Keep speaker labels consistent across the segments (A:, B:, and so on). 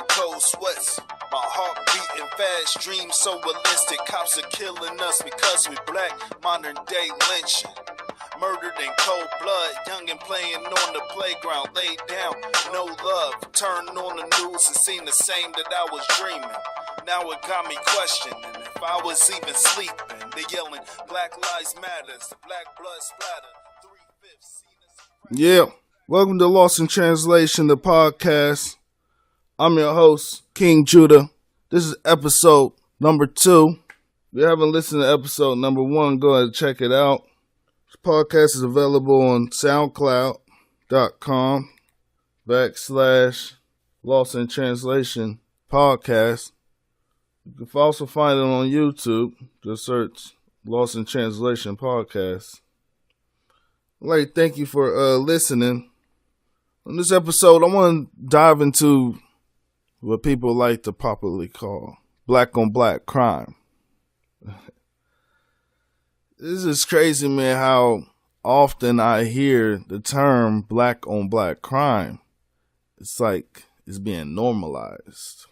A: cold sweats. My heart beating fast, dreams so realistic. Cops are killing us because we black. Modern day lynching. Murdered in cold blood, young and playing on the playground, laid down, no love. Turned on the news and seen the same that I was dreaming. Now it got me questioning if I was even sleeping. They yelling, Black Lives Matter, the black blood splatter. 3/5
B: Yeah, welcome to Lost in Translation, the podcast. I'm your host, King Judah. This is episode number 2. If you haven't listened to episode number 1, go ahead and check it out. This podcast is available on SoundCloud.com/Lost in Translation podcast. You can also find it on YouTube. Just search Lost in Translation podcast. I'd like to thank you for listening. On this episode, I want to dive into what people like to popularly call black on black crime. This is crazy, man, how often I hear the term black on black crime. It's like it's being normalized.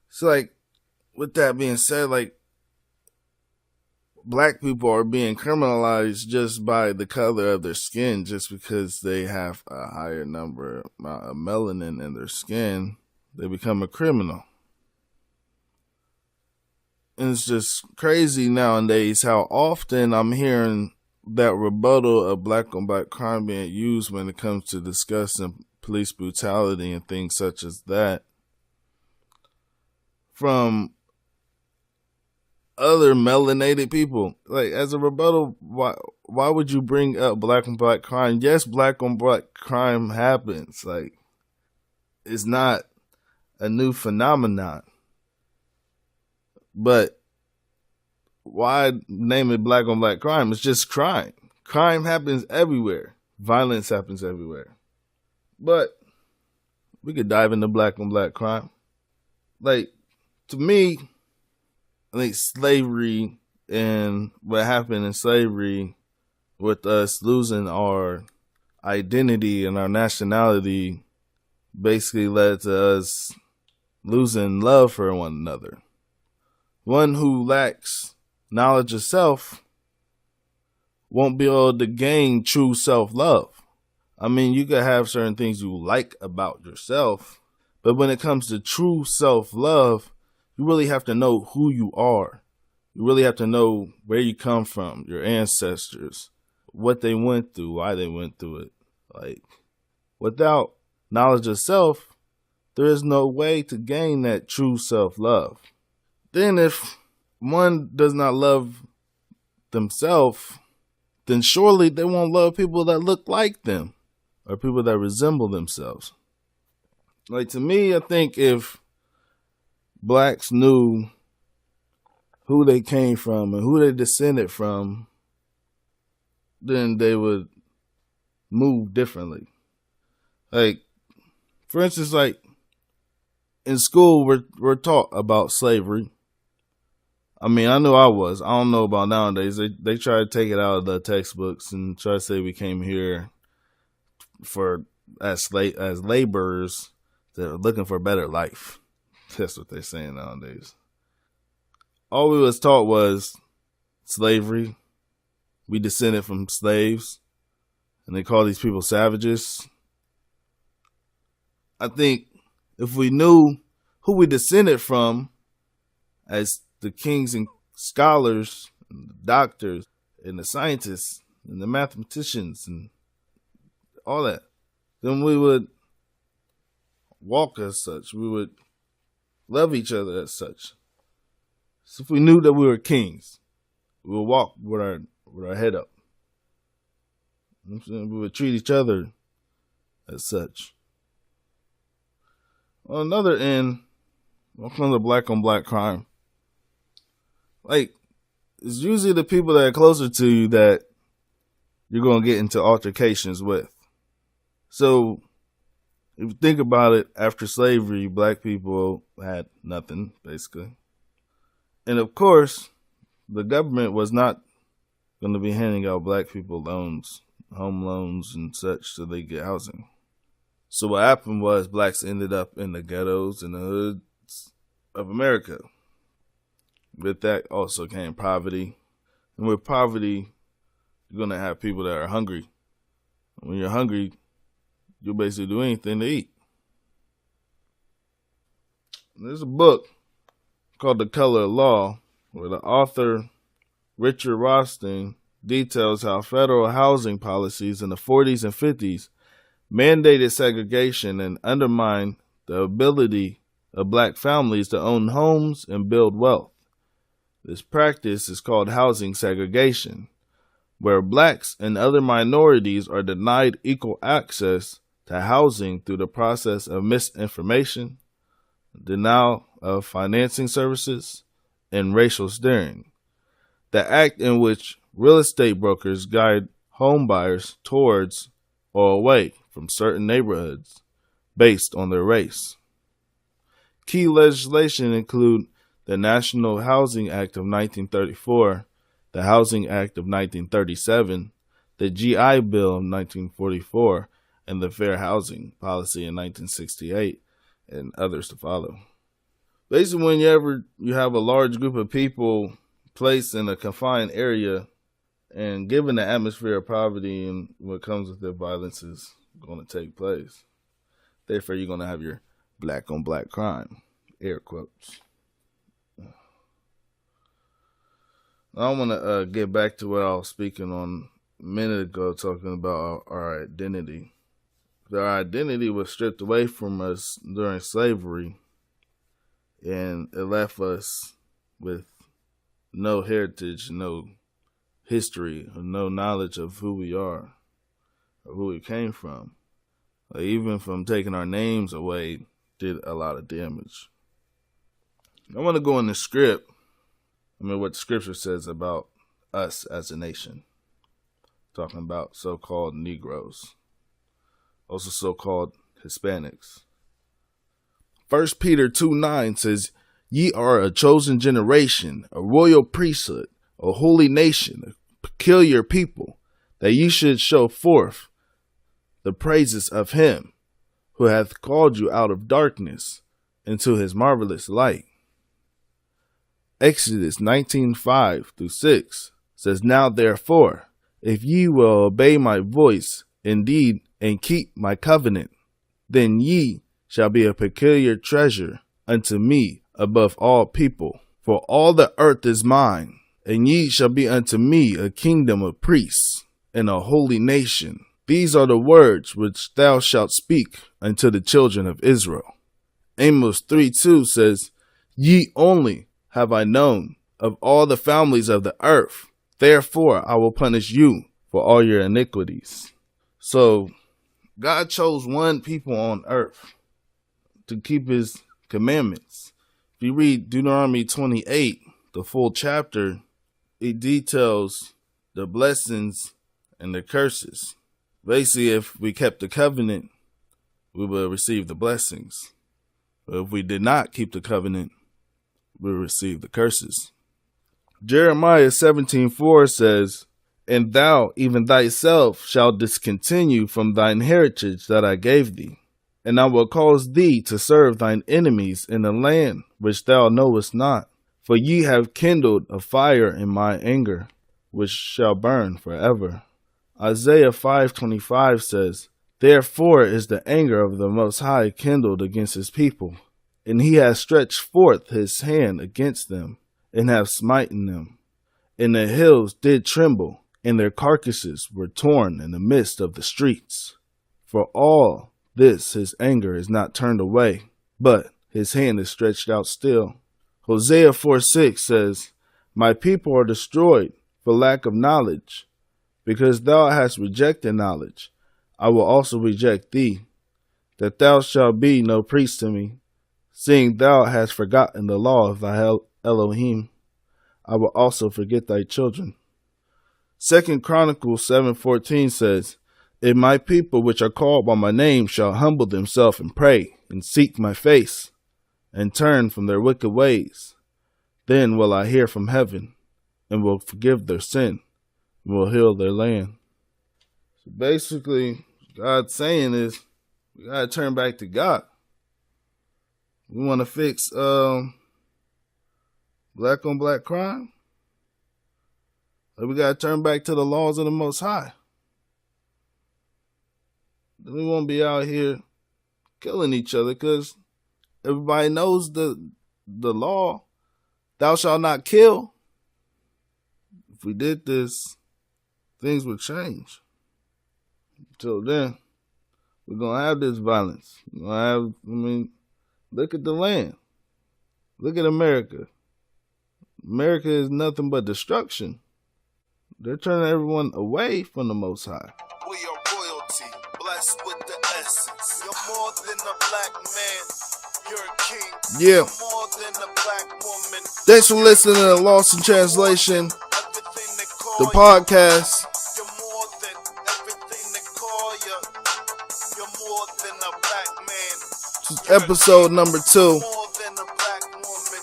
B: It's like, with that being said, like, black people are being criminalized just by the color of their skin, just because they have a higher amount of melanin in their skin. They become a criminal. And it's just crazy nowadays how often I'm hearing that rebuttal of black on black crime being used when it comes to discussing police brutality and things such as that from other melanated people. Like, as a rebuttal, why would you bring up black on black crime? Yes, black on black crime happens. Like, it's not a new phenomenon. But why name it black on black crime? It's just crime. Crime happens everywhere. Violence happens everywhere. But we could dive into black on black crime. Like, to me, I think slavery and what happened in slavery with us losing our identity and our nationality basically led to us losing love for one another. One who lacks knowledge of self won't be able to gain true self-love. I mean, you could have certain things you like about yourself, but when it comes to true self-love, you really have to know who you are. You really have to know where you come from, your ancestors, what they went through, why they went through it. Like, without knowledge of self, there is no way to gain that true self-love. Then if one does not love themselves, then surely they won't love people that look like them or people that resemble themselves. Like, to me, I think if blacks knew who they came from and who they descended from, then they would move differently. Like, for instance, like, in school, we're taught about slavery. I mean, I know I was. I don't know about nowadays. They try to take it out of the textbooks and try to say we came here as laborers that are looking for a better life. That's what they're saying nowadays. All we was taught was slavery. We descended from slaves, and they call these people savages. I think if we knew who we descended from as the kings and scholars, and the doctors, and the scientists, and the mathematicians, and all that, then we would walk as such. We would love each other as such. So if we knew that we were kings, we would walk with our head up. You know what I'm saying? We would treat each other as such. On another end, when it comes to black on black crime, like, it's usually the people that are closer to you that you're going to get into altercations with. So, if you think about it, after slavery, black people had nothing, basically. And of course, the government was not going to be handing out black people loans, home loans and such, so they get housing. So what happened was blacks ended up in the ghettos and the hoods of America. With that also came poverty. And with poverty, you're going to have people that are hungry. When you're hungry, you'll basically do anything to eat. There's a book called The Color of Law, where the author, Richard Rothstein, details how federal housing policies in the 40s and 50s mandated segregation and undermined the ability of black families to own homes and build wealth. This practice is called housing segregation, where blacks and other minorities are denied equal access to housing through the process of misinformation, denial of financing services, and racial steering. The act in which real estate brokers guide home buyers towards or away from certain neighborhoods based on their race. Key legislation include the National Housing Act of 1934, the Housing Act of 1937, the GI Bill of 1944, and the Fair Housing Policy in 1968, and others to follow. Basically, whenever you have a large group of people placed in a confined area, and given the atmosphere of poverty and what comes with it, violence is going to take place. Therefore, you're going to have your black on black crime, air quotes. I want to get back to what I was speaking on a minute ago, talking about our identity. Our identity was stripped away from us during slavery, and it left us with no heritage, no history, or no knowledge of who we are, or who we came from. Like, even from taking our names away did a lot of damage. I want to go in the script. What the scripture says about us as a nation. Talking about so-called Negroes, also so-called Hispanics. 1 Peter 2:9 says, "Ye are a chosen generation, a royal priesthood, a holy nation, a peculiar people, that ye should show forth the praises of him who hath called you out of darkness into his marvelous light." Exodus 19:5-6 says, "Now therefore, if ye will obey my voice indeed and keep my covenant, then ye shall be a peculiar treasure unto me above all people. For all the earth is mine, and ye shall be unto me a kingdom of priests and a holy nation. These are the words which thou shalt speak unto the children of Israel." Amos 3:2 says, "Ye only have I known of all the families of the earth. Therefore I will punish you for all your iniquities." So God chose one people on earth to keep his commandments. If you read Deuteronomy 28, the full chapter, it details the blessings and the curses. Basically, if we kept the covenant, we will receive the blessings. But if we did not keep the covenant, we will receive the curses. Jeremiah 17:4 says, "And thou even thyself shalt discontinue from thine heritage that I gave thee, and I will cause thee to serve thine enemies in a land which thou knowest not. For ye have kindled a fire in my anger, which shall burn forever." Isaiah 5:25 says, "Therefore is the anger of the Most High kindled against his people, and he has stretched forth his hand against them, and have smitten them. And the hills did tremble, and their carcasses were torn in the midst of the streets. For all this his anger is not turned away, but his hand is stretched out still." Hosea 4:6 says, "My people are destroyed for lack of knowledge. Because thou hast rejected knowledge, I will also reject thee, that thou shalt be no priest to me. Seeing thou hast forgotten the law of thy Elohim, I will also forget thy children." 2 Chronicles 7:14 says, "If my people which are called by my name shall humble themselves and pray, and seek my face, and turn from their wicked ways, then will I hear from heaven, and will forgive their sin, and will heal their land." So basically, God's saying is, We gotta turn back to God. We want to fix black on black crime. We gotta turn back to the laws of the Most High. Then we won't be out here killing each other, because everybody knows the law. Thou shalt not kill. If we did this, things would change. Until then, we're going to have this violence. We're gonna have, look at the land. Look at America. America is nothing but destruction. They're turning everyone away from the Most High.
A: We are royalty, blessed with the essence. You're more than a black man. You're a king.
B: Yeah.
A: You're more than a black woman.
B: Thanks for listening to Lost in Translation, the podcast.
A: You're more than everything they call you. You're more than a black man.
B: This is episode number 2.
A: More than a black woman.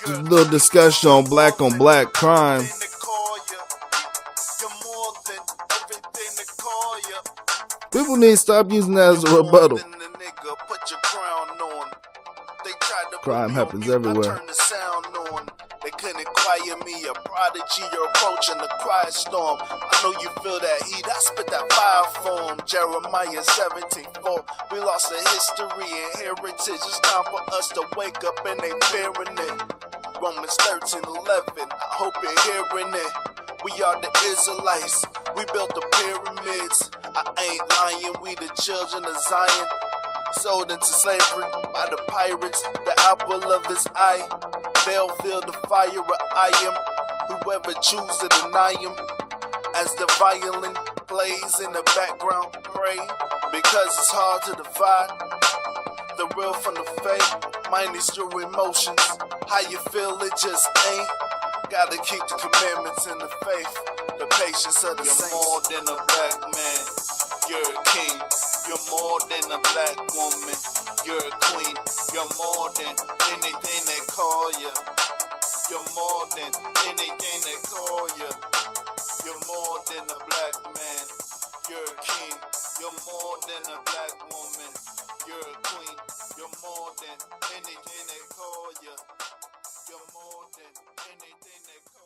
B: Just a little discussion on black crime. People need to stop using that as a rebuttal. Crime happens everywhere.
A: They couldn't quiet me, a prodigy, you're approaching the quiet storm. I know you feel that heat, I spit that fire for him. Jeremiah 17:4. We lost the history and heritage. It's time for us to wake up and they fearing it. Romans 13:11. I hope you're hearing it. We are the Israelites. We built the pyramids. I ain't lying, we the children of Zion. Sold into slavery by the pirates, the apple of his eye. They'll feel the fire of I am. Whoever chooses to deny him. As the violin plays in the background, pray. Because it's hard to divide the real from the fake. Minus your emotions. How you feel, it just ain't. Gotta keep the commandments and the faith. The patience of the saints. You're more than a black man. You're a king. You're more than a black woman. You're a queen. You're more than anything they call you. You're more than anything they call you. You're more than a black man. You're a king. You're more than a black woman. You're a queen. You're more than anything they call you. You're more than anything they call you.